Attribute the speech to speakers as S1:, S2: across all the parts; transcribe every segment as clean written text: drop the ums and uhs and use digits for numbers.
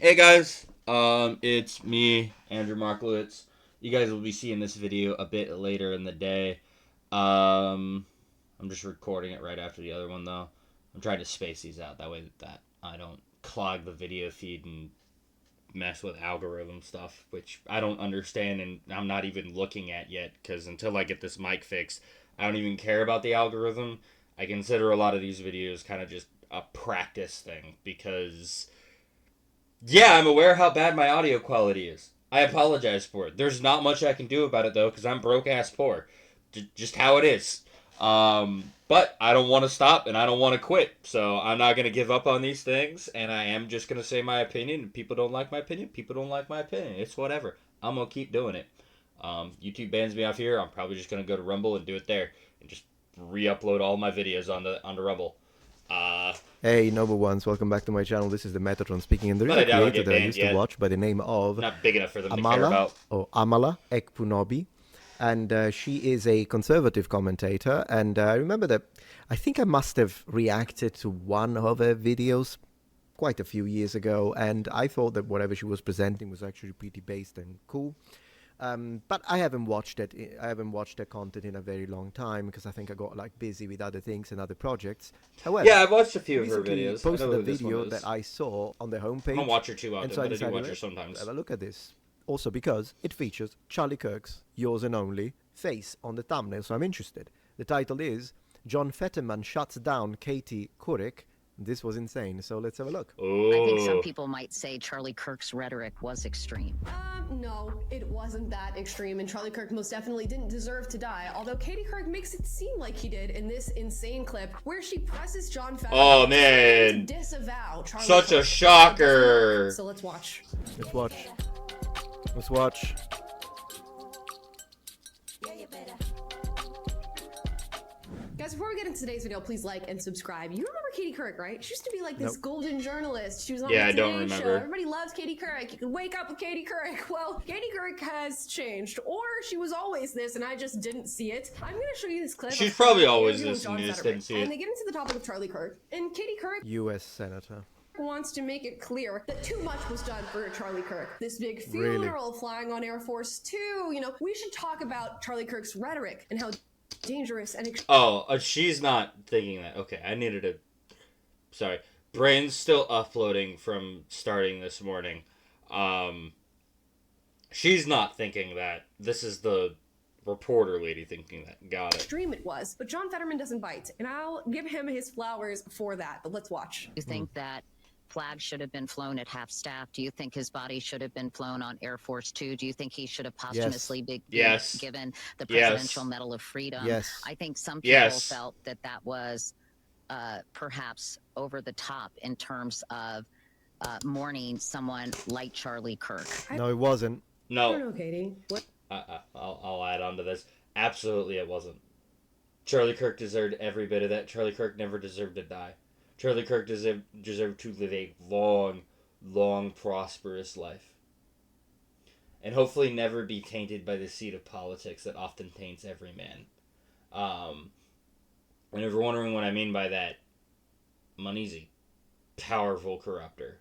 S1: Hey guys, it's me, Andrew Markowitz. You guys will be seeing this video a bit later in the day. I'm just recording it right after the other one though. I'm trying to space these out that way that I don't clog the video feed and mess with algorithm stuff, which I don't understand and I'm not even looking at yet because until I get this mic fixed, I don't even care about the algorithm. I consider a lot of these videos kind of just a practice thing because yeah, I'm aware how bad my audio quality is. I apologize for it. There's not much I can do about it though, because I'm broke ass poor. Just how it is. But I don't want to stop and I don't want to quit. So I'm not gonna give up on these things, and I am just gonna say my opinion. If people don't like my opinion, people don't like my opinion. It's whatever. I'm gonna keep doing it. YouTube bans me off here. I'm probably just gonna go to Rumble and do it there, and just re-upload all my videos onto Rumble. Uh,
S2: Hey, noble ones, welcome back to my channel. This is the Metatron speaking, and there is
S1: but
S2: a
S1: I doubt I'll
S2: creator
S1: get
S2: that I
S1: banned
S2: used to
S1: yet.
S2: watch by the name of
S1: Not big enough for them to care
S2: Amala,
S1: about.
S2: or Amala Ekpunobi, and she is a conservative commentator, and I remember that I think I must have reacted to one of her videos quite a few years ago, and I thought that whatever she was presenting was actually pretty based and cool. But I haven't watched it. I haven't watched her content in a very long time because I think I got like busy with other things and other projects.
S1: Yeah,
S2: However,
S1: I've watched a
S2: she
S1: few of her
S2: recently
S1: videos. I know
S2: posted a
S1: who this one
S2: video that
S1: is.
S2: I saw on the
S1: I don't
S2: homepage,
S1: watch her too
S2: and
S1: often,
S2: so I
S1: but I do
S2: decided,
S1: watch her
S2: let's
S1: sometimes.
S2: have a look at this. Also because it features Charlie Kirk's yours and only face on the thumbnail, so I'm interested. The title is John Fetterman Shuts Down Katie Couric. This was insane, so let's have a look.
S3: I think some
S1: Oh.
S3: people might say Charlie Kirk's rhetoric was extreme.
S4: No, it wasn't that extreme, and Charlie Kirk most definitely didn't deserve to die, although Katie Kirk makes it seem like he did in this insane clip where she presses John Fetterman
S1: Oh,
S4: to
S1: man.
S4: disavow Charlie
S1: Such
S4: Kirk.
S1: a shocker.
S4: So let's watch.
S2: Let's watch. Let's watch.
S4: Guys, before we get into today's video, please like and subscribe. You remember Katie Couric, right? She used to be like this
S2: Nope.
S4: golden journalist. She was on
S1: Yeah,
S4: the
S1: I don't
S4: Today Show.
S1: remember.
S4: Everybody loves Katie Couric. You can wake up with Katie Couric. Well, Katie Couric has changed, or she was always this, and I just didn't see it. I'm going to show you this clip.
S1: She's
S4: of
S1: probably
S4: her
S1: always
S4: interviewing
S1: this and
S4: John
S1: you just
S4: Fetterman.
S1: didn't see it.
S4: And they get into the topic of Charlie Kirk, and Katie Couric
S2: U.S. Senator.
S4: wants to make it clear that too much was done for Charlie Kirk. This big
S2: Really?
S4: funeral flying on Air Force Two. You know, we should talk about Charlie Kirk's rhetoric and how dangerous and
S1: Oh, she's not thinking that. Okay, I needed to... Sorry. Brain's still uploading from starting this morning. She's not thinking that. This is the reporter lady thinking that. Got it.
S4: extreme it was. But John Fetterman doesn't bite, and I'll give him his flowers for that. But let's watch.
S3: Do you think that flag should have been flown at half staff? Do you think his body should have been flown on Air Force Two? Do you think he should have posthumously been
S1: Yes.
S3: given the
S1: Yes.
S3: Presidential Medal of Freedom?
S2: Yes.
S3: I think some people
S1: Yes.
S3: felt that that was perhaps over the top in terms of mourning someone like Charlie Kirk.
S2: No, it wasn't.
S4: I don't
S1: No.
S4: know, Katie. What?
S1: I'll add on to this. Absolutely it wasn't. Charlie Kirk deserved every bit of that. Charlie Kirk never deserved to die. Charlie Kirk deserved to live a long, prosperous life. And hopefully never be tainted by the seed of politics that often taints every man. And if you're wondering what I mean by that, money's a powerful corrupter.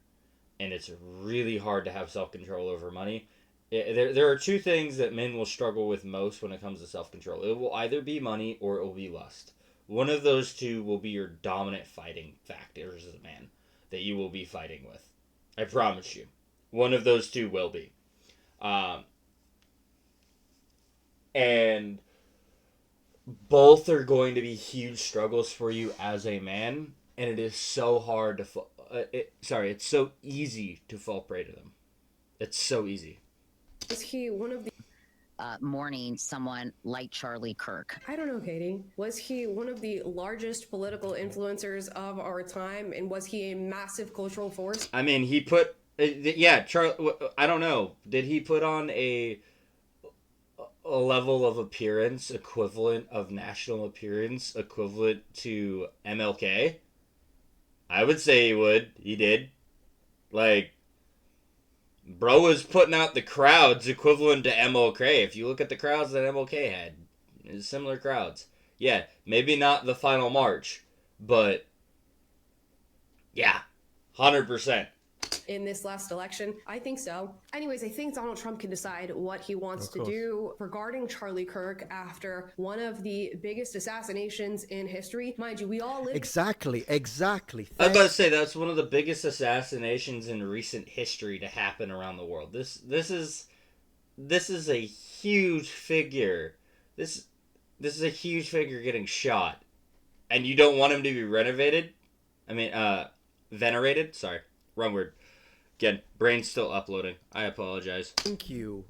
S1: And it's really hard to have self-control over money. There are two things that men will struggle with most when it comes to self-control. It will either be money or it will be lust. One of those two will be your dominant fighting factors as a man that you will be fighting with. I promise you. One of those two will be. And both are going to be huge struggles for you as a man. And it is so hard to... it's so easy to fall prey to them. It's so easy.
S4: Was he one of the...
S3: Mourning someone like Charlie Kirk.
S4: I don't know, Katie. Was he one of the largest political influencers of our time, and was he a massive cultural force?
S1: I mean, he put... Yeah, I don't know. Did he put on a level of appearance equivalent of national appearance equivalent to MLK? I would say he would. He did. Like... Bro was putting out the crowds equivalent to MLK. If you look at the crowds that MLK had, it's similar crowds. Yeah, maybe not the final march, but yeah, 100%.
S4: in this last election? I think so. Anyways, I think Donald Trump can decide what he wants to do regarding Charlie Kirk after one of the biggest assassinations in history. Mind you, we all live...
S2: Exactly.
S1: I was about to say that's one of the biggest assassinations in recent history to happen around the world. This is a huge figure. This is a huge figure getting shot, and you don't want him to be venerated. Sorry, wrong word. Again, brain's still uploading. I apologize.
S2: Thank you,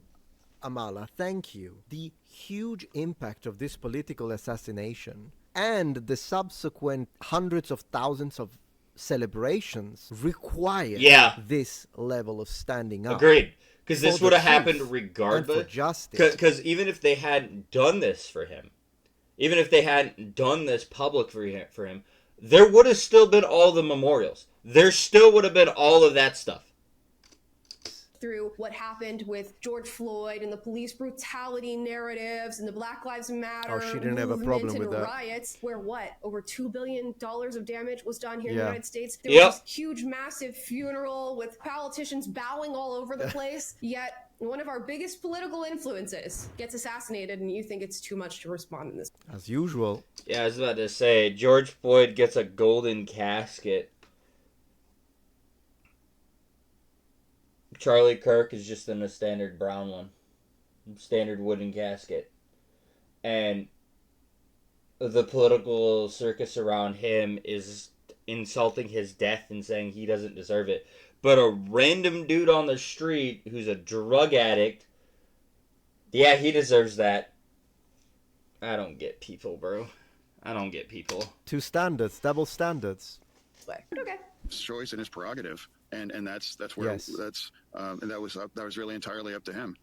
S2: Amala. Thank you. The huge impact of this political assassination and the subsequent hundreds of thousands of celebrations require this level of standing up.
S1: Agreed. Because this
S2: For
S1: would
S2: the
S1: have happened
S2: truth
S1: regardless.
S2: and for justice.
S1: Because even if they hadn't done this for him, even if they hadn't done this public for him, there would have still been all the memorials. There still would have been all of that stuff.
S4: Through what happened with George Floyd and the police brutality narratives and the Black Lives Matter
S2: she didn't have a problem
S4: movement
S2: with
S4: and
S2: that.
S4: riots, where over $2 billion of damage was done here in the United States. There was this huge, massive funeral with politicians bowing all over the place. Yet one of our biggest political influences gets assassinated, and you think it's too much to respond in this.
S2: As usual.
S1: Yeah, I was about to say, George Floyd gets a golden casket. Charlie Kirk is just in a standard brown one. Standard wooden casket. And the political circus around him is insulting his death and saying he doesn't deserve it. But a random dude on the street who's a drug addict, yeah, he deserves that. I don't get people, bro. I don't get people.
S2: Two standards, double standards.
S4: Okay.
S5: His choice and his prerogative, and that's where
S2: Yes.
S5: and that was really entirely up to him.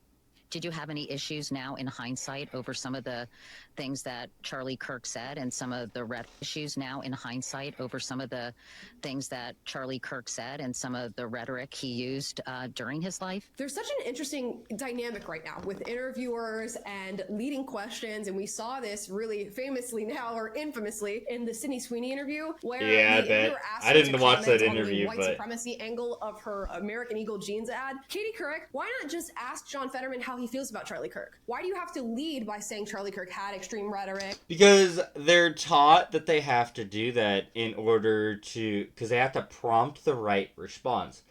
S3: Did you have any issues now in hindsight over some of the things that Charlie Kirk said and some of the issues now in hindsight over some of the things that Charlie Kirk said and some of the rhetoric he used during his life?
S4: There's such an interesting dynamic right now with interviewers and leading questions, and we saw this really famously now, or infamously, in the Sydney Sweeney interview, where
S1: Yeah,
S4: the
S1: I bet.
S4: interviewer asked
S1: I
S4: her
S1: didn't
S4: to
S1: watch that
S4: comment on
S1: interview,
S4: the white
S1: but
S4: supremacy angle of her American Eagle jeans ad. Katie Couric, why not just ask John Fetterman how he feels about Charlie Kirk? Why do you have to lead by saying Charlie Kirk had extreme rhetoric?
S1: because they're taught that they have to do that in order to, because they have to prompt the right response.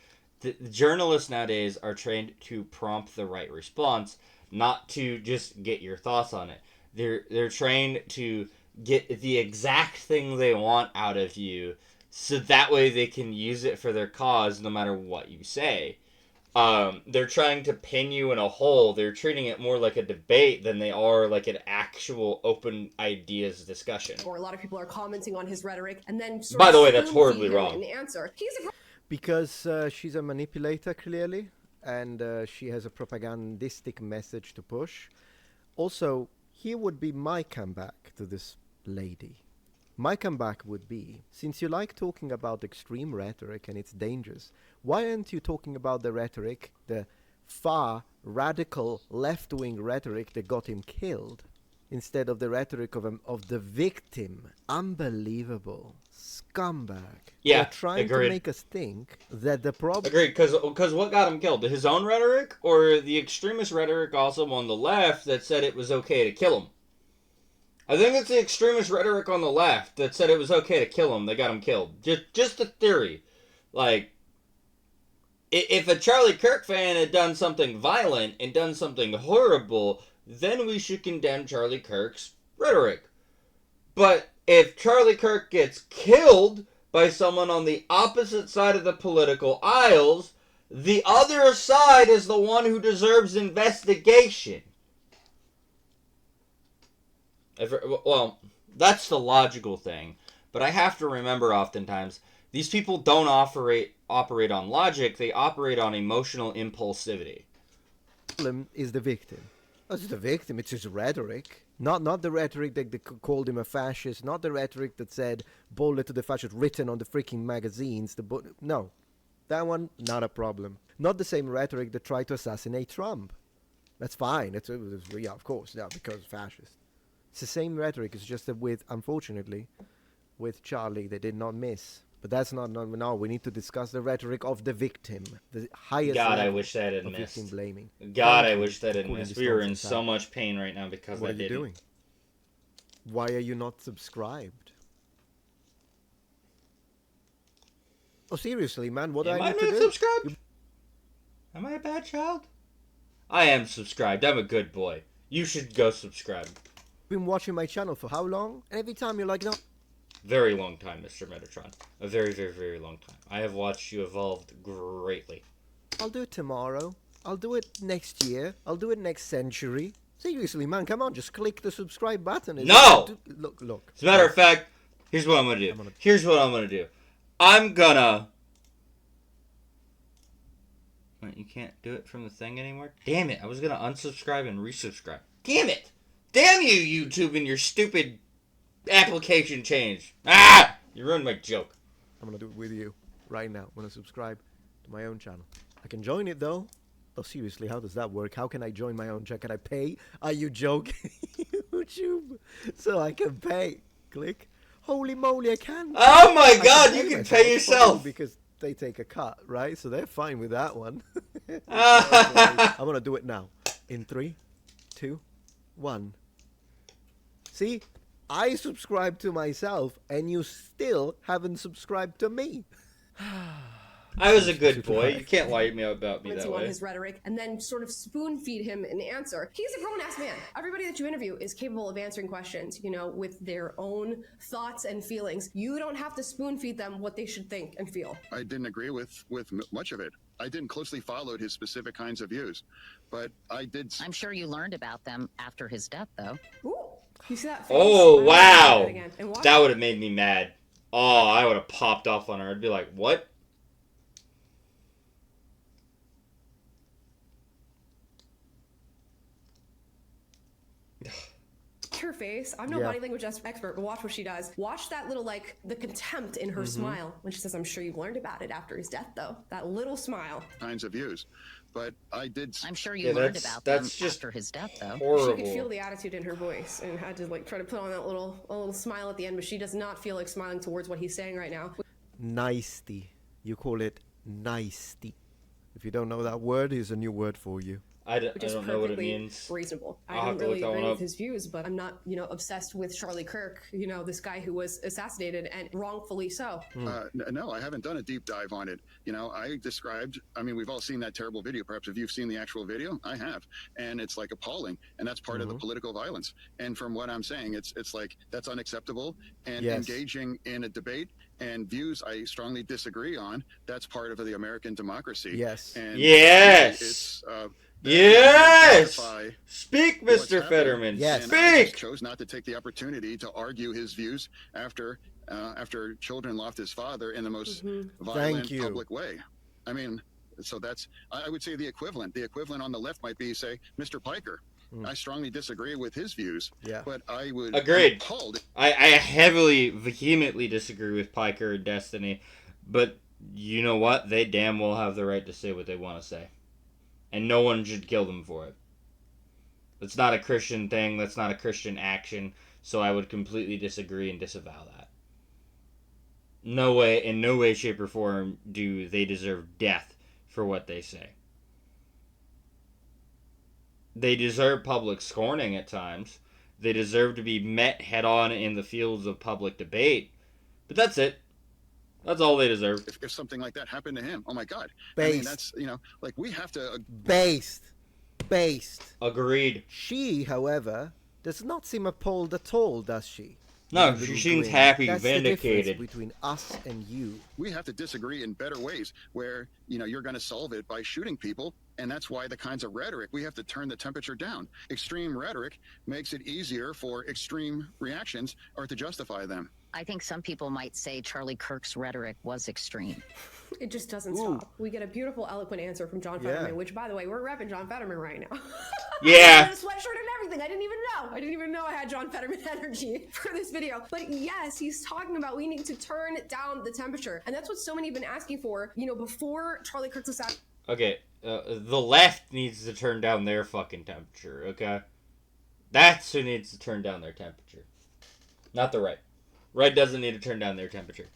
S1: The journalists nowadays are trained to prompt the right response, not to just get your thoughts on it. They're trained to get the exact thing they want out of you, so that way they can use it for their cause no matter what you say. They're trying to pin you in a hole. They're treating it more like a debate than they are like an actual open ideas discussion.
S4: Or a lot of people are commenting on his rhetoric and then sort
S1: By
S4: of
S1: the way, that's
S4: spoon-feed
S1: horribly
S4: him
S1: wrong.
S4: an answer. He's a
S2: Because she's a manipulator, clearly, and she has a propagandistic message to push. Also, here would be my comeback to this lady. My comeback would be, since you like talking about extreme rhetoric and its dangers, why aren't you talking about the rhetoric, the far radical left-wing rhetoric that got him killed, instead of the rhetoric of the victim? Unbelievable scumbag.
S1: Yeah,
S2: They're trying
S1: agreed.
S2: to make us think that the problem...
S1: Agreed, because what got him killed? His own rhetoric, or the extremist rhetoric also on the left that said it was okay to kill him? I think it's the extremist rhetoric on the left that said it was okay to kill him. They got him killed. Just a theory. Like, if a Charlie Kirk fan had done something violent and done something horrible, then we should condemn Charlie Kirk's rhetoric. But if Charlie Kirk gets killed by someone on the opposite side of the political aisles, the other side is the one who deserves investigation. Well, that's the logical thing. But I have to remember oftentimes, these people don't operate on logic, they operate on emotional impulsivity.
S2: problem is the victim. It's the victim, it's his rhetoric. Not the rhetoric that they called him a fascist, not the rhetoric that said bullet to the fascist written on the freaking magazines. No, that one, not a problem. Not the same rhetoric that tried to assassinate Trump. That's fine, yeah, of course, yeah, because fascist. It's the same rhetoric, it's just that unfortunately, with Charlie, they did not miss. But that's not no. We need to discuss the rhetoric of the victim, the highest
S1: God,
S2: level
S1: I wish that had
S2: of
S1: missed.
S2: victim blaming.
S1: God, I
S2: Thank you
S1: wish that
S2: for
S1: had
S2: cooling
S1: missed.
S2: this
S1: We are in
S2: nonsense
S1: so
S2: out.
S1: much pain right now because
S2: What
S1: I
S2: are you
S1: didn't.
S2: doing? Why are you not subscribed? Oh, seriously, man, what do
S1: Am
S2: I
S1: I
S2: need to
S1: not
S2: do?
S1: subscribed? Am I a bad child? I am subscribed. I'm a good boy. You should go subscribe.
S2: You've been watching my channel for how long? And every time you're like, no.
S1: Very long time, Mr. Metatron. A very, very, very long time. I have watched you evolved greatly.
S2: I'll do it tomorrow. I'll do it next year. I'll do it next century. Seriously, man, come on, just click the subscribe button.
S1: No!
S2: Look.
S1: As a matter of fact, here's what I'm gonna do. Here's what I'm gonna do. I'm gonna... Wait, you can't do it from the thing anymore? Damn it, I was gonna unsubscribe and resubscribe. Damn it! Damn you, YouTube, and your stupid application change. Ah! You ruined my joke.
S2: I'm gonna do it with you right now. I'm gonna subscribe to my own channel. I can join it though. Oh, seriously, how does that work? How can I join my own channel? Can I pay? Are you joking? YouTube, so I can pay. Click. Holy moly, I can.
S1: Oh my god, you can
S2: myself,
S1: pay yourself!
S2: because they take a cut, right? So they're fine with that one.
S1: Ah.
S2: I'm gonna do it now. In 3, 2, 1. See? I subscribed to myself, and you still haven't subscribed to me.
S1: I was a good boy. You can't lie me about me that
S4: on
S1: way.
S4: his rhetoric and then sort of spoon feed him an answer. He's a grown-ass man. Everybody that you interview is capable of answering questions, you know, with their own thoughts and feelings. You don't have to spoon feed them what they should think and feel.
S5: I didn't agree with much of it. I didn't closely follow his specific kinds of views, but I did.
S3: I'm sure you learned about them after his death, though.
S4: Ooh, you see that face?
S1: Oh,
S4: I
S1: wow!
S4: wanna see that again. And watch-
S1: That would have made me mad. Oh, I would have popped off on her. I'd be like, what?
S4: her face. I'm no
S2: Yeah.
S4: body language expert, but watch what she does. Watch that little, like, the contempt in her smile when she says, I'm sure you've learned about it after his death, though. That little smile.
S5: Kinds of views, but I did.
S3: I'm sure you
S1: Yeah,
S3: learned
S1: that's-
S3: about
S1: that's
S3: them
S1: just
S3: after his death, though.
S1: Horrible.
S4: She could feel the attitude in her voice and had to, like, try to put on that little smile at the end, but she does not feel like smiling towards what he's saying right now.
S2: Nicety. You call it nicety. If you don't know that word, here's a new word for you.
S1: I
S4: Which is
S1: don't know what it
S4: perfectly
S1: means.
S4: reasonable.
S1: I'll
S4: I
S1: have
S4: don't
S1: to
S4: really
S1: look that
S4: agree
S1: one
S4: with
S1: up.
S4: his views, but I'm not, obsessed with Charlie Kirk, this guy who was assassinated and wrongfully so.
S5: No, I haven't done a deep dive on it. We've all seen that terrible video. Perhaps if you've seen the actual video, I have. And it's like appalling. And that's part of the political violence. And from what I'm saying, it's like that's unacceptable. And
S2: Yes.
S5: engaging in a debate and views I strongly disagree on, that's part of the American democracy.
S2: Yes.
S5: And
S1: Yes!
S5: It's
S1: Yes!
S5: justify
S1: Speak,
S5: what's
S1: Mr.
S5: happening.
S1: Fetterman.
S2: Yes.
S5: And I just
S1: Speak!
S5: chose not to take the opportunity to argue his views after children lost his father in the most violent
S2: you.
S5: public way. I mean, so that's, I would say the equivalent. The equivalent on the left might be, say, Mr. Piker. I strongly disagree with his views,
S2: Yeah.
S5: but I would
S1: Agreed.
S5: I'm appalled.
S1: I heavily, vehemently disagree with Piker and Destiny, but you know what? They damn well have the right to say what they want to say. And no one should kill them for it. That's not a Christian thing. That's not a Christian action. So I would completely disagree and disavow that. No way, in no way, shape, or form do they deserve death for what they say. They deserve public scorning at times. They deserve to be met head-on in the fields of public debate. But that's it. That's all they deserve.
S5: If something like that happened to him, oh my God.
S2: Based.
S5: I mean, that's, like we have to.
S2: Based.
S1: Agreed.
S2: She, however, does not seem appalled at all, does she?
S1: No,
S2: That
S1: she
S2: little
S1: seems
S2: grin.
S1: happy,
S2: That's the difference
S1: vindicated.
S2: between us and you.
S5: We have to disagree in better ways where, you're going to solve it by shooting people. And that's why the kinds of rhetoric, we have to turn the temperature down. Extreme rhetoric makes it easier for extreme reactions or to justify them.
S3: I think some people might say Charlie Kirk's rhetoric was extreme.
S4: It just doesn't stop. We get a beautiful, eloquent answer from John
S2: Yeah.
S4: Fetterman, which, by the way, we're repping John Fetterman right now.
S1: Yeah.
S4: I'm wearing a sweatshirt and everything. I didn't even know I had John Fetterman energy for this video. But yes, he's talking about we need to turn down the temperature. And that's what so many have been asking for, before Charlie Kirk's assassination.
S1: Okay, the left needs to turn down their fucking temperature, okay? That's who needs to turn down their temperature. Not the right. Right doesn't need to turn down their temperature.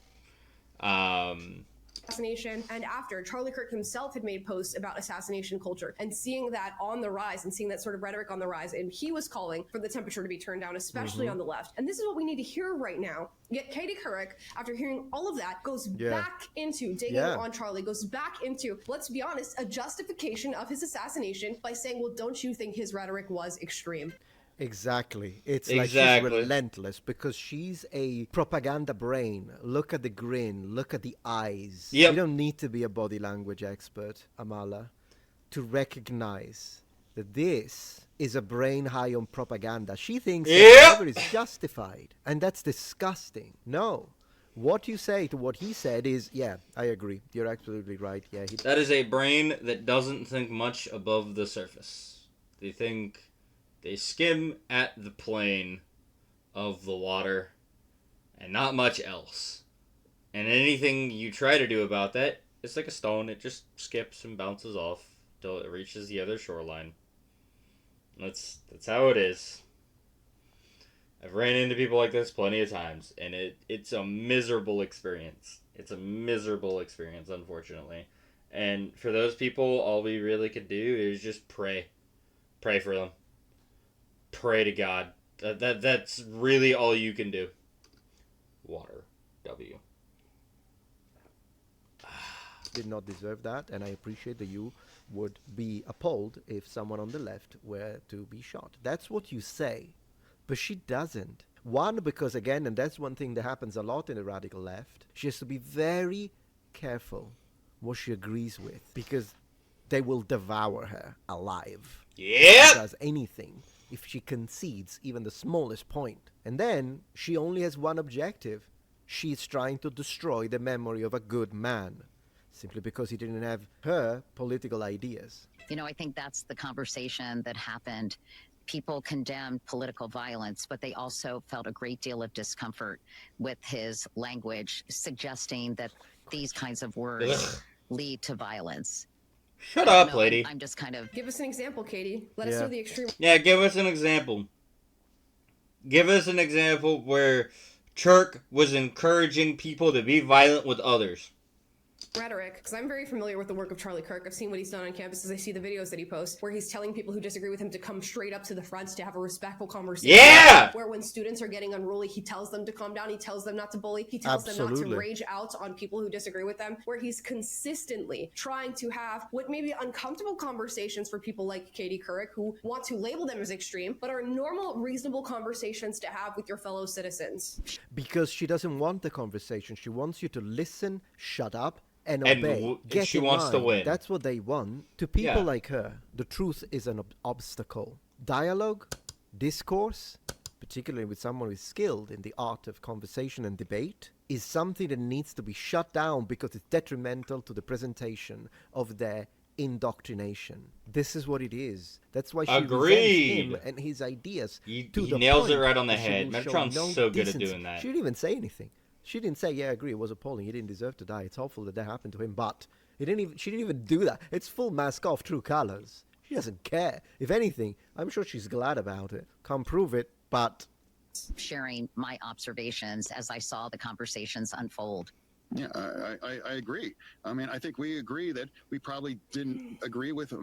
S4: Assassination, and after Charlie Kirk himself had made posts about assassination culture and seeing that on the rise and seeing that sort of rhetoric on the rise, and he was calling for the temperature to be turned down, especially on the left. And this is what we need to hear right now. Yet Katie Couric, after hearing all of that, goes back into digging on Charlie, goes back into, let's be honest, a justification of his assassination by saying, well, don't you think his rhetoric was extreme?
S2: Exactly. It's like she's relentless because she's a propaganda brain. Look at the grin. Look at the eyes. You don't need to be a body language expert, Amala, to recognize that this is a brain high on propaganda. She thinks that whatever is justified, and that's disgusting. No. What you say to what he said is, yeah, I agree. You're absolutely right. Yeah,
S1: that is a brain that doesn't think much above the surface. They skim at the plane of the water and not much else. And anything you try to do about that, it's like a stone. It just skips and bounces off till it reaches the other shoreline. That's how it is. I've ran into people like this plenty of times, and it's a miserable experience. It's a miserable experience, unfortunately. And for those people, all we really could do is just pray. Pray for them. Pray to God. That's really all you can do. Water. W.
S2: Did not deserve that, and I appreciate that you would be appalled if someone on the left were to be shot. That's what you say, but she doesn't. One, because again, and that's one thing that happens a lot in the radical left, she has to be very careful what she agrees with, because they will devour her alive.
S1: Yeah.
S2: She does anything if she concedes even the smallest point. And then she only has one objective. She's trying to destroy the memory of a good man, simply because he didn't have her political ideas.
S3: You know, I think that's the conversation that happened. People condemned political violence, but they also felt a great deal of discomfort with his language, suggesting that these kinds of words lead to violence.
S1: Shut up, lady.
S3: I'm just kind of...
S4: Give us an example, Katie. Let us know the extreme...
S1: Yeah, give us an example. Give us an example where Turk was encouraging people to be violent with others.
S4: Rhetoric, because I'm very familiar with the work of Charlie Kirk. I've seen what he's done on campuses. I see the videos that he posts where he's telling people who disagree with him to come straight up to the front to have a respectful conversation.
S1: Yeah!
S4: Where when students are getting unruly, he tells them to calm down. He tells them not to bully. He tells them not to rage out on people who disagree with them. Where he's consistently trying to have what may be uncomfortable conversations for people like Katie Couric, who want to label them as extreme, but are normal, reasonable conversations to have with your fellow citizens.
S2: Because she doesn't want the conversation. She wants you to listen, shut up, and obey.
S1: She wants to win.
S2: That's what they want. To people like her, the truth is an obstacle. Dialogue, discourse, particularly with someone who is skilled in the art of conversation and debate, is something that needs to be shut down because it's detrimental to the presentation of their indoctrination. This is what it is. That's why she resents him and his ideas.
S1: He nails it right on the head. Metatron's so good at doing that.
S2: She didn't even say anything. She didn't say, yeah, I agree, it was appalling. He didn't deserve to die. It's awful that happened to him, but she didn't even do that. It's full mask off, true colors. She doesn't care. If anything, I'm sure she's glad about it. Can't prove it, but...
S3: sharing my observations as I saw the conversations unfold.
S5: Yeah, I agree. I mean, I think we agree that we probably didn't agree with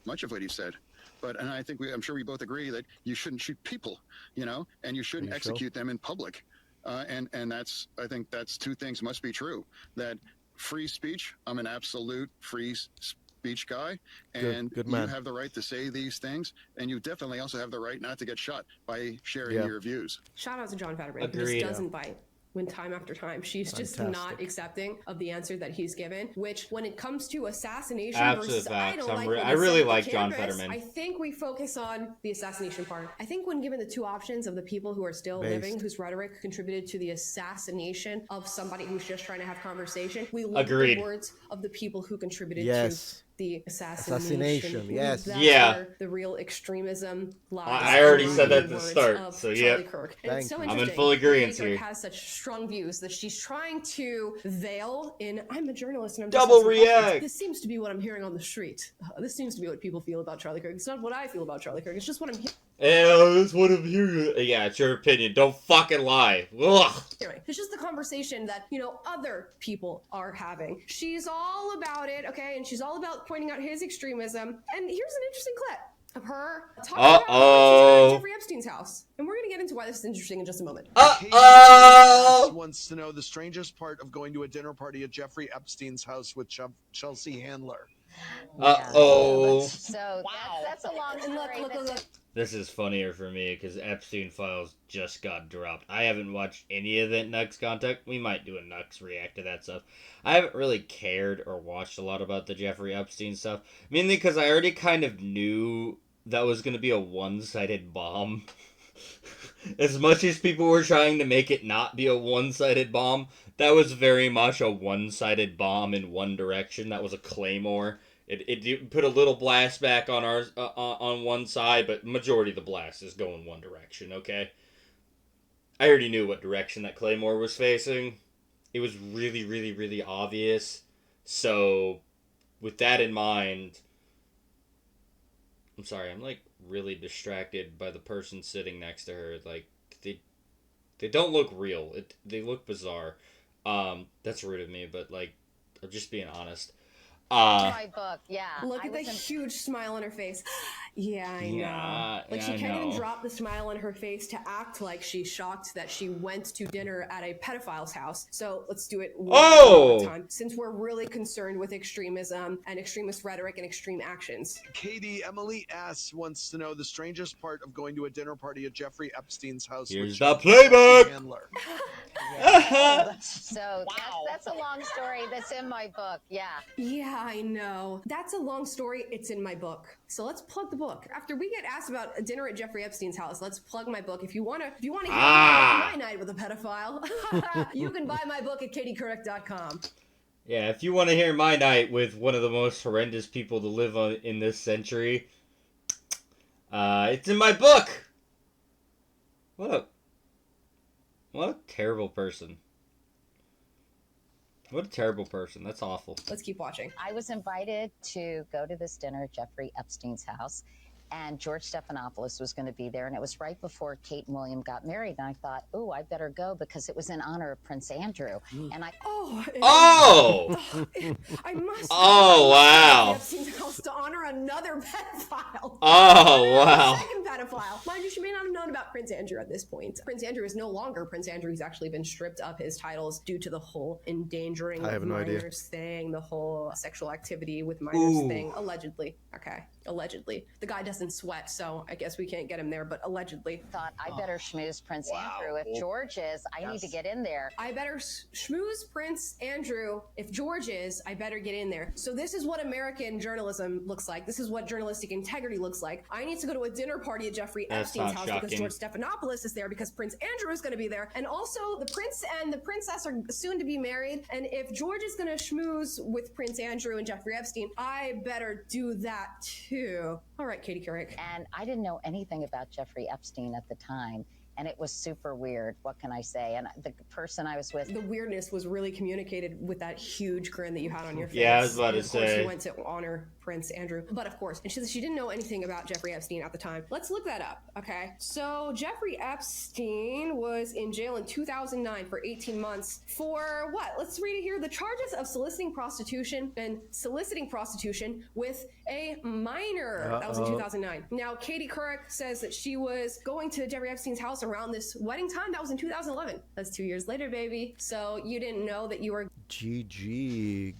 S5: much of what he said. And I think I'm sure we both agree that you shouldn't shoot people, and you shouldn't execute them in public. And I think that's two things must be true. That free speech, I'm an absolute free speech guy, and
S2: good
S5: you have the right to say these things, and you definitely also have the right not to get shot by sharing your views.
S4: Shout out to John Fetterman, who just doesn't bite. When time after time, she's just not accepting of the answer that he's given, which when it comes to assassination versus I
S1: really like John Fetterman.
S4: I think we focus on the assassination part. I think when given the two options of the people who are still living, whose rhetoric contributed to the assassination of somebody who's just trying to have conversation, we look at the words of the people who contributed to the assassination.
S2: Yes.
S4: That's where the real extremism lies.
S1: I already said that at the start, so
S4: it's so
S1: I'm in full agreement here.
S4: Has such strong views that she's trying to veil in, I'm a journalist and I'm
S1: just double react.
S4: This seems to be what I'm hearing on the street. This seems to be what people feel about Charlie Kirk. It's not what I feel about Charlie Kirk. It's just what I'm hearing.
S1: That's what I'm hearing. Yeah, it's your opinion. Don't fucking lie. Ugh.
S4: It's just the conversation that, other people are having. She's all about it, okay? And she's all about pointing out his extremism. And here's an interesting clip of her talking about Jeffrey Epstein's house. And we're going to get into why this is interesting in just a moment.
S6: Wants to know the strangest part of going to a dinner party at Jeffrey Epstein's house with Chelsea Handler.
S3: So that's a long story.
S4: Look.
S1: This is funnier for me because Epstein Files just got dropped. I haven't watched any of that Nux content. We might do a Nux react to that stuff. I haven't really cared or watched a lot about the Jeffrey Epstein stuff. Mainly because I already kind of knew that was going to be a one-sided bomb. As much as people were trying to make it not be a one-sided bomb, that was very much a one-sided bomb in one direction. That was a claymore. It put a little blast back on ours on one side, but majority of the blast is going one direction, okay? I already knew what direction that claymore was facing. It was really, really, really obvious. So, with that in mind, I'm sorry, I'm, really distracted by the person sitting next to her. They don't look real. They look bizarre. That's rude of me, but, I'm just being honest.
S3: My book, yeah.
S4: Look at the huge smile on her face. Yeah, I know. She can't even drop the smile on her face to act like she's shocked that she went to dinner at a pedophile's house. So let's do it one more time, since we're really concerned with extremism and extremist rhetoric and extreme actions.
S6: Katie, Emily S. wants to know the strangest part of going to a dinner party at Jeffrey Epstein's house.
S1: Here's the playbook!
S3: So that's a long story that's in my book, yeah.
S4: Yeah, I know. That's a long story. It's in my book. So let's plug the book. After we get asked about a dinner at Jeffrey Epstein's house, let's plug my book. If you want to hear about my night with a pedophile, you can buy my book at katiecouric.com.
S1: Yeah, if you want to hear my night with one of the most horrendous people to live in this century, it's in my book. What a terrible person. What a terrible person. That's awful.
S4: Let's keep watching.
S3: I was invited to go to this dinner at Jeffrey Epstein's house, and George Stephanopoulos was going to be there, and it was right before Kate and William got married, and I thought, I better go because it was in honor of Prince Andrew. And I
S4: I must
S1: wow.
S4: Epstein's house to honor another pedophile.
S1: Wow.
S4: Second pedophile. Mind you, she may not have known about Prince Andrew at this point. Prince Andrew is no longer Prince Andrew. He's actually been stripped of his titles due to the whole endangering of minors thing, the whole sexual activity with minors thing. Allegedly. Okay. Allegedly. The guy doesn't sweat, so I guess we can't get him there, but allegedly.
S3: Thought I better schmooze Prince Andrew. If George is, I need to get in there.
S4: I better schmooze Prince Andrew. If George is, I better get in there. So this is what American journalism looks like. This is what journalistic integrity looks like. I need to go to a dinner party at Jeffrey Epstein's house because George Stephanopoulos is there, because Prince Andrew is going to be there. And also the prince and the princess are soon to be married. And if George is going to schmooze with Prince Andrew and Jeffrey Epstein, I better do that too. All right, Katie Couric.
S3: And I didn't know anything about Jeffrey Epstein at the time. And it was super weird. What can I say? And the person I was with...
S4: The weirdness was really communicated with that huge grin that you had on your face.
S1: Yeah, I was about to say.
S4: Of course, you went to honor Prince Andrew. But of course, and she didn't know anything about Jeffrey Epstein at the time. Let's look that up, okay? So Jeffrey Epstein was in jail in 2009 for 18 months for what? Let's read it here. The charges of soliciting prostitution with a minor. That was in 2009. Now, Katie Couric says that she was going to Jeffrey Epstein's house around this wedding time. That was in 2011. That's 2 years later, baby. So you didn't know that you were...
S2: GG.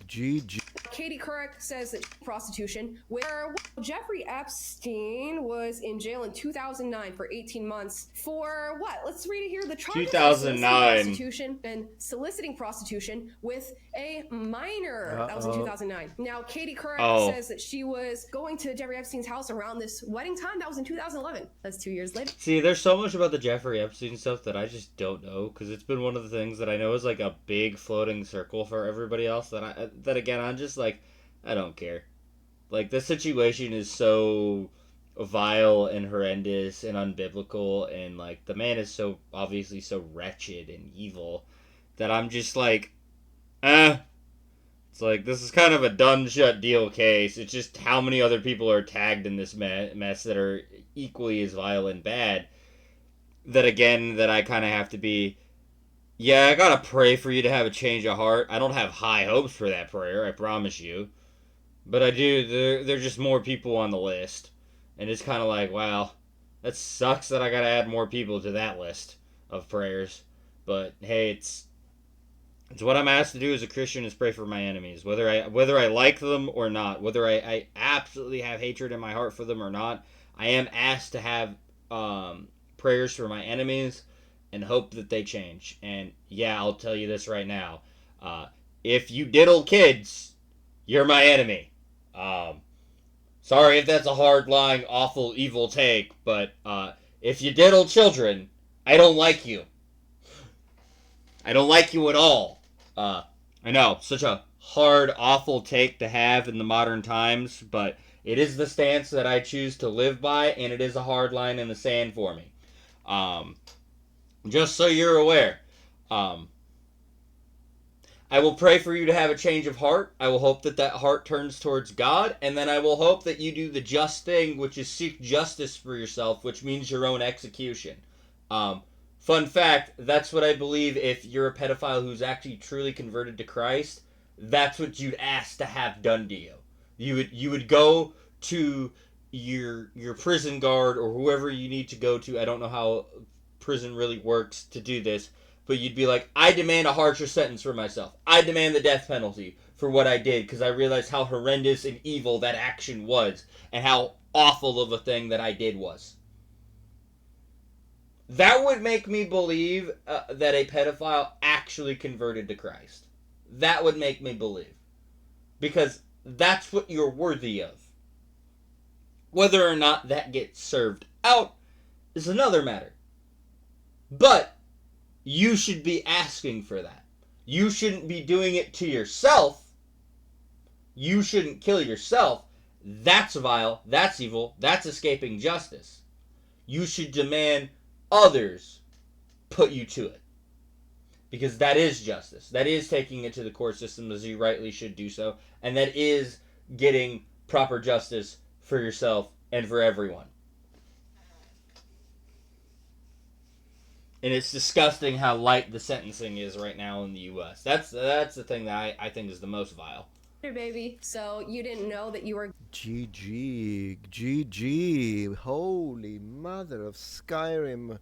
S4: Katie Couric says that prostitution, where Jeffrey Epstein was in jail in 2009 for 18 months for what? Let's read it here. The charges
S1: 2009.
S4: of prostitution and soliciting prostitution with a minor. That was in 2009. Now, Katie Couric says that she was going to Jeffrey Epstein's house around this wedding time. That was in 2011. That's 2 years later.
S1: See, there's so much about the Jeffrey Epstein stuff that I just don't know, because it's been one of the things that I know is like a big floating circle for everybody else that again, I'm just like, I don't care. Like, the situation is so vile and horrendous and unbiblical, and like the man is so obviously so wretched and evil that I'm just like, It's like, this is kind of a done shut deal case. It's just how many other people are tagged in this mess that are equally as vile and bad. That again, that I kind of have to be, yeah, I gotta pray for you to have a change of heart. I don't have high hopes for that prayer, I promise you. But I do, there's just more people on the list. And it's kind of like, wow, that sucks that I gotta add more people to that list of prayers. But hey, it's what I'm asked to do as a Christian is pray for my enemies. Whether I like them or not, whether I absolutely have hatred in my heart for them or not, I am asked to have prayers for my enemies and hope that they change. And yeah, I'll tell you this right now. If you diddle kids, you're my enemy. Sorry if that's a hard-lying, awful, evil take, but if you diddle children, I don't like you. I don't like you at all. I know, such a hard, awful take to have in the modern times, but it is the stance that I choose to live by, and it is a hard line in the sand for me. Just so you're aware, I will pray for you to have a change of heart. I will hope that that heart turns towards God, and then I will hope that you do the just thing, which is seek justice for yourself, which means your own execution. Fun fact, that's what I believe if you're a pedophile who's actually truly converted to Christ, that's what you'd ask to have done to you. You would go to your prison guard or whoever you need to go to. I don't know how prison really works to do this, but you'd be like, I demand a harsher sentence for myself. I demand the death penalty for what I did because I realized how horrendous and evil that action was and how awful of a thing that I did was. That would make me believe that a pedophile actually converted to Christ. That would make me believe. Because that's what you're worthy of. Whether or not that gets served out is another matter. But you should be asking for that. You shouldn't be doing it to yourself. You shouldn't kill yourself. That's vile. That's evil. That's escaping justice. You should demand others put you to it. Because that is justice. That is taking it to the court system as you rightly should do so. And that is getting proper justice for yourself and for everyone. And it's disgusting how light the sentencing is right now in the U.S. That's the thing that I think is the most vile.
S4: Baby, so you didn't know that you were
S2: GG. Holy mother of Skyrim,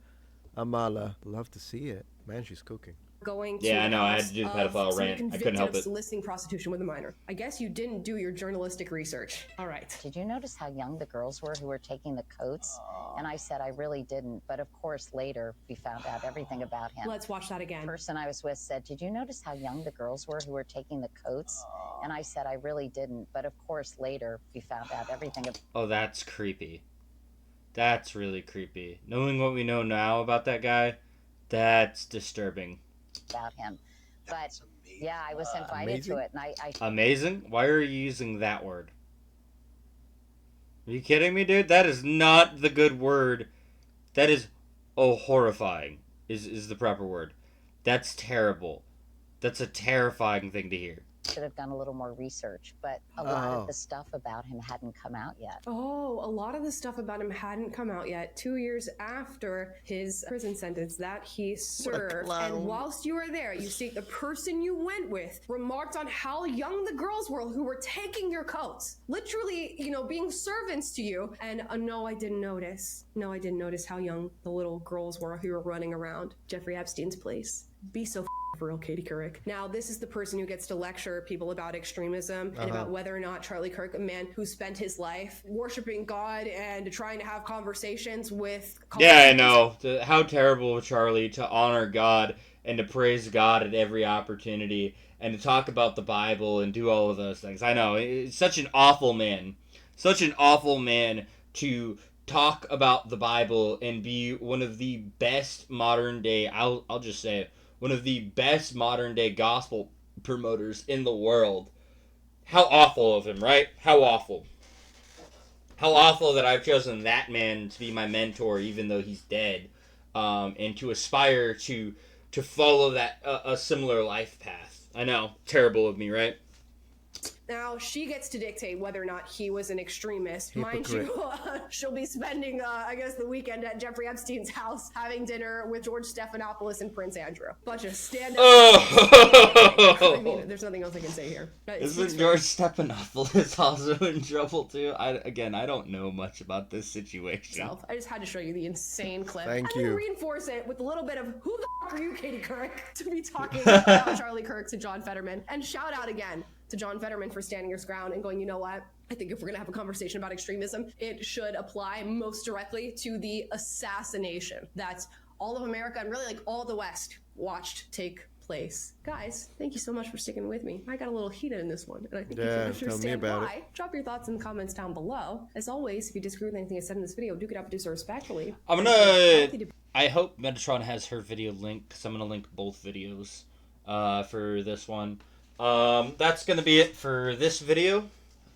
S2: Amala. Love to see it. Man, she's cooking.
S4: going to
S1: I know. I had to do the pedophile rant. I couldn't help it.
S4: Soliciting prostitution with a minor. I guess you didn't do your journalistic research. All right.
S3: Did you notice how young the girls were who were taking the coats? And I said I really didn't, but of course later we found out everything about him.
S4: Let's watch that again.
S3: The person I was with said, did you notice how young the girls were who were taking the coats? And I said I really didn't, but of course later we found out everything.
S1: Oh, that's creepy. That's really creepy. Knowing what we know now about that guy, that's disturbing.
S3: About him. But yeah, I was invited to it, and I
S1: Amazing? Why are you using that word? Are you kidding me, dude? That is not the good word. That is, horrifying is the proper word. That's terrible. That's a terrifying thing to hear.
S3: should have done a little more research, but a lot of the stuff about him hadn't come out yet.
S4: Oh, a lot of the stuff about him hadn't come out yet. 2 years after his prison sentence that he served. And whilst you were there, you see the person you went with remarked on how young the girls were who were taking your coats. Literally, being servants to you. And no, I didn't notice. No, I didn't notice how young the little girls were who were running around Jeffrey Epstein's place. Be so for real, Katie Couric. Now, this is the person who gets to lecture people about extremism and about whether or not Charlie Kirk, a man who spent his life worshiping God and trying to have conversations with...
S1: Yeah, I know. How terrible of Charlie to honor God and to praise God at every opportunity and to talk about the Bible and do all of those things. I know. It's such an awful man. Such an awful man to talk about the Bible and be one of the best modern day, I'll just say it, one of the best modern day gospel promoters in the world. How awful of him, right? How awful. How awful that I've chosen that man to be my mentor even though he's dead. And to aspire to follow that a similar life path. I know. Terrible of me, right?
S4: Now she gets to dictate whether or not he was an extremist. Mind you, she'll be spending, I guess, the weekend at Jeffrey Epstein's house having dinner with George Stephanopoulos and Prince Andrew. Bunch of stand-up. I mean, there's nothing else I can say here.
S1: Isn't George Stephanopoulos also in trouble too? I don't know much about this situation.
S4: I just had to show you the insane clip.
S2: Thank
S4: and
S2: you.
S4: then reinforce it with a little bit of who the f*** are you, Katie Couric, to be talking about Charlie Kirk to John Fetterman. And shout out again to John Fetterman for standing his ground and going, you know what? I think if we're going to have a conversation about extremism, it should apply most directly to the assassination that all of America and really like all the West watched take place. Guys, thank you so much for sticking with me. I got a little heated in this one, and I think you can understand why. Drop your thoughts in the comments down below. As always, if you disagree with anything I said in this video, do get up and do so respectfully.
S1: I hope Metatron has her video linked, because I'm going to link both videos for this one. That's going to be it for this video.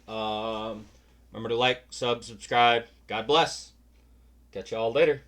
S1: Remember to like, sub, subscribe. God bless. Catch y'all later.